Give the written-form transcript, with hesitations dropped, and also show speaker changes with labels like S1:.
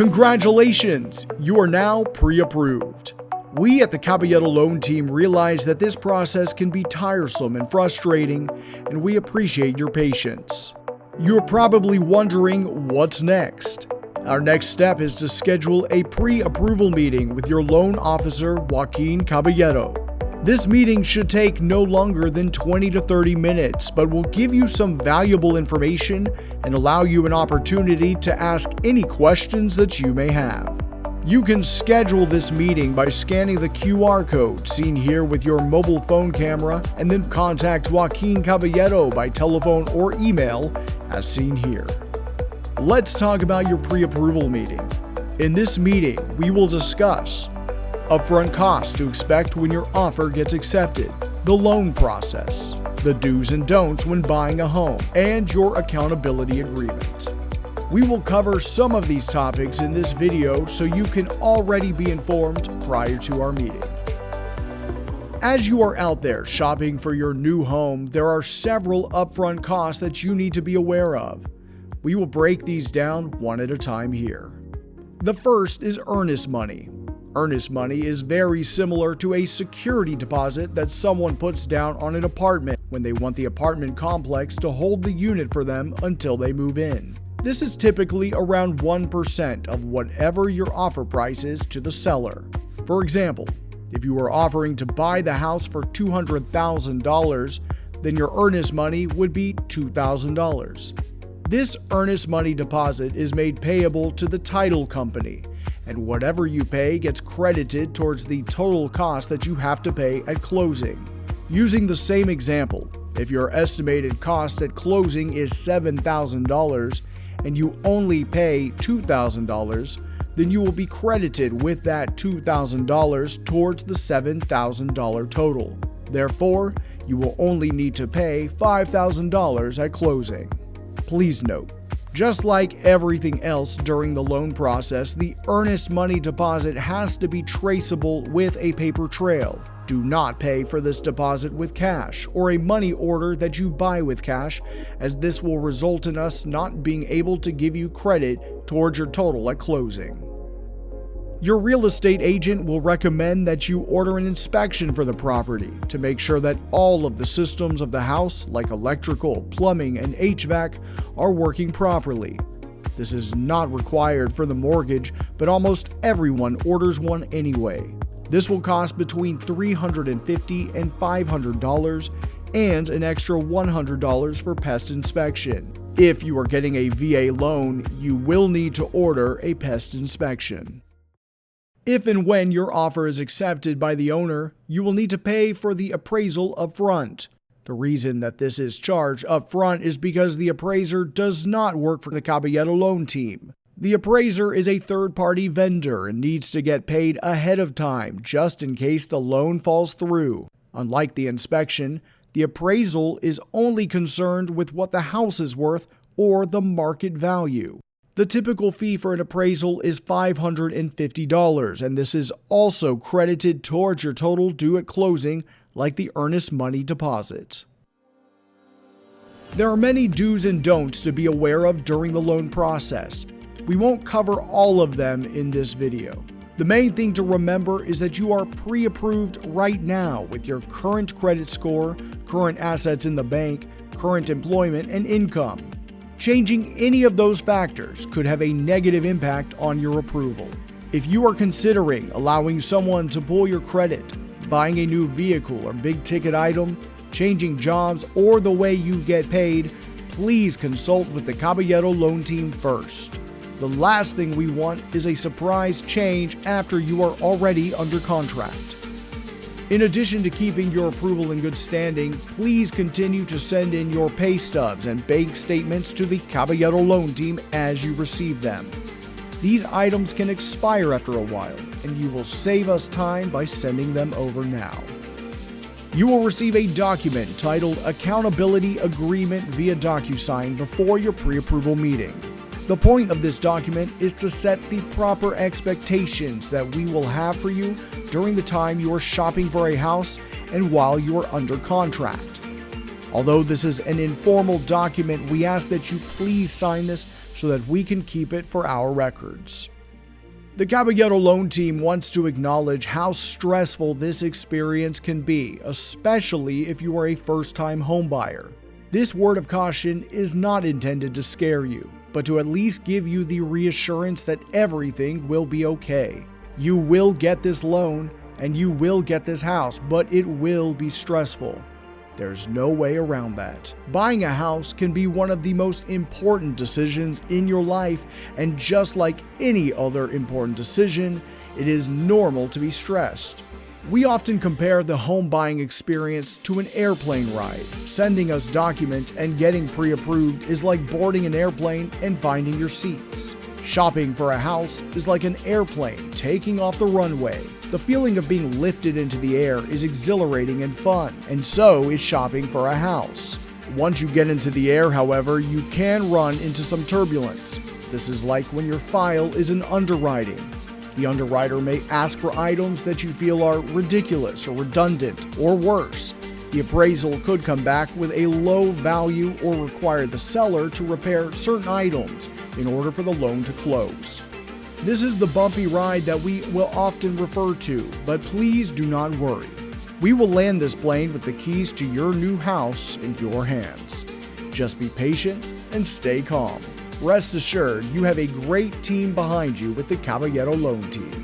S1: Congratulations! You are now pre-approved. We at the Caballero Loan Team realize that this process can be tiresome and frustrating, and we appreciate your patience. You're probably wondering what's next. Our next step is to schedule a pre-approval meeting with your loan officer, Joaquin Caballero. This meeting should take no longer than 20 to 30 minutes, but will give you some valuable information and allow you an opportunity to ask any questions that you may have. You can schedule this meeting by scanning the QR code seen here with your mobile phone camera and then contact Joaquin Caballero by telephone or email as seen here. Let's talk about your pre-approval meeting. In this meeting, we will discuss upfront costs to expect when your offer gets accepted, the loan process, the do's and don'ts when buying a home, and your accountability agreement. We will cover some of these topics in this video so you can already be informed prior to our meeting. As you are out there shopping for your new home, there are several upfront costs that you need to be aware of. We will break these down one at a time here. The first is earnest money. Earnest money is very similar to a security deposit that someone puts down on an apartment when they want the apartment complex to hold the unit for them until they move in. This is typically around 1% of whatever your offer price is to the seller. For example, if you were offering to buy the house for $200,000, then your earnest money would be $2,000. This earnest money deposit is made payable to the title company, and whatever you pay gets credited towards the total cost that you have to pay at closing. Using the same example, if your estimated cost at closing is $7,000 and you only pay $2,000, then you will be credited with that $2,000 towards the $7,000 total. Therefore, you will only need to pay $5,000 at closing. Please note, just like everything else during the loan process, the earnest money deposit has to be traceable with a paper trail. Do not pay for this deposit with cash or a money order that you buy with cash, as this will result in us not being able to give you credit towards your total at closing. Your real estate agent will recommend that you order an inspection for the property to make sure that all of the systems of the house, like electrical, plumbing, and HVAC, are working properly. This is not required for the mortgage, but almost everyone orders one anyway. This will cost between $350 and $500 and an extra $100 for pest inspection. If you are getting a VA loan, you will need to order a pest inspection. If and when your offer is accepted by the owner, you will need to pay for the appraisal up front. The reason that this is charged up front is because the appraiser does not work for the Caballero Loan Team. The appraiser is a third-party vendor and needs to get paid ahead of time just in case the loan falls through. Unlike the inspection, the appraisal is only concerned with what the house is worth or the market value. The typical fee for an appraisal is $550, and this is also credited towards your total due at closing, like the earnest money deposit. There are many do's and don'ts to be aware of during the loan process. We won't cover all of them in this video. The main thing to remember is that you are pre-approved right now with your current credit score, current assets in the bank, current employment, and income. Changing any of those factors could have a negative impact on your approval. If you are considering allowing someone to pull your credit, buying a new vehicle or big ticket item, changing jobs, or the way you get paid, please consult with the Caballero Loan Team first. The last thing we want is a surprise change after you are already under contract. In addition to keeping your approval in good standing, please continue to send in your pay stubs and bank statements to the Caballero Loan Team as you receive them. These items can expire after a while, and you will save us time by sending them over now. You will receive a document titled Accountability Agreement via DocuSign before your pre-approval meeting. The point of this document is to set the proper expectations that we will have for you during the time you are shopping for a house and while you are under contract. Although this is an informal document, we ask that you please sign this so that we can keep it for our records. The Caballero Loan Team wants to acknowledge how stressful this experience can be, especially if you are a first-time homebuyer. This word of caution is not intended to scare you, but to at least give you the reassurance that everything will be okay. You will get this loan and you will get this house, but it will be stressful. There's no way around that. Buying a house can be one of the most important decisions in your life, and just like any other important decision, it is normal to be stressed. We often compare the home buying experience to an airplane ride. Sending us documents and getting pre-approved is like boarding an airplane and finding your seats. Shopping for a house is like an airplane taking off the runway. The feeling of being lifted into the air is exhilarating and fun, and so is shopping for a house. Once you get into the air, however, you can run into some turbulence. This is like when your file is in underwriting. The underwriter may ask for items that you feel are ridiculous or redundant, or worse. The appraisal could come back with a low value or require the seller to repair certain items in order for the loan to close. This is the bumpy ride that we will often refer to, but please do not worry. We will land this plane with the keys to your new house in your hands. Just be patient and stay calm. Rest assured, you have a great team behind you with the Caballero Loan Team.